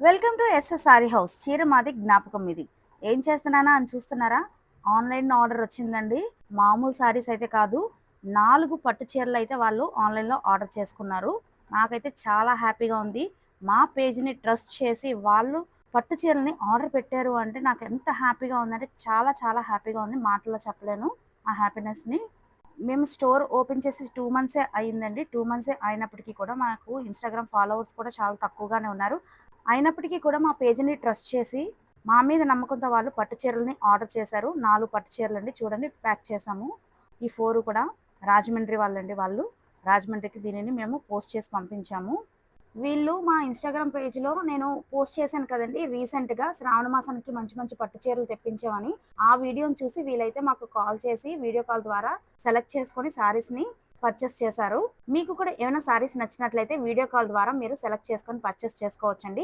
Welcome to SS sari house. చీర మాది, జ్ఞాపకం ఇది. ఏం చేస్తున్నానా అని చూస్తున్నారా? ఆన్లైన్ ఆర్డర్ వచ్చిందండి. మామూలు సారీస్ అయితే కాదు, 4 పట్టు చీరలు అయితే వాళ్ళు ఆన్లైన్లో ఆర్డర్ చేసుకున్నారు. నాకైతే చాలా హ్యాపీగా ఉంది. మా పేజ్ని ట్రస్ట్ చేసి వాళ్ళు పట్టు చీరల్ని ఆర్డర్ పెట్టారు అంటే నాకు ఎంత హ్యాపీగా ఉందంటే చాలా చాలా హ్యాపీగా ఉంది. మాటల్లో చెప్పలేను ఆ హ్యాపీనెస్ని. మేము స్టోర్ ఓపెన్ చేసి 2 మంత్సే అయిందండి. 2 మంత్సే అయినప్పటికీ కూడా మాకు ఇన్‌స్టాగ్రామ్ ఫాలోవర్స్ కూడా చాలా తక్కువగానే ఉన్నారు. అయినప్పటికీ కూడా మా పేజ్‌ని ట్రస్ట్ చేసి, మా మీద నమ్మకంతో వాళ్ళు పట్టు చీరలని ఆర్డర్ చేశారు. 4 పట్టు చీరలండి చూడండి ప్యాక్ చేశాము. ఈ 4 కూడా రాజమండ్రి వాళ్ళండి వాళ్ళు. రాజమండ్రికి దీనిని మేము పోస్ట్ చేసి పంపించాము. వీళ్ళు మా ఇన్‌స్టాగ్రామ్ పేజ్‌లో నేను పోస్ట్ చేశాను కదండీ! రీసెంట్‌గా శ్రావణ మాసానికి మంచి మంచి పట్టు చీరలు తెప్పించామని. ఆ వీడియోని చూసి వీళ్ళైతే మాకు కాల్ చేసి వీడియో కాల్ ద్వారా సెలెక్ట్ చేసుకొని శారీస్‌ని పర్చేస్ చేశారు. మీకు కూడా ఏమైనా శారీస్ నచ్చినట్లయితే వీడియో కాల్ ద్వారా మీరు సెలెక్ట్ చేసుకొని పర్చేస్ చేసుకోవచ్చండి.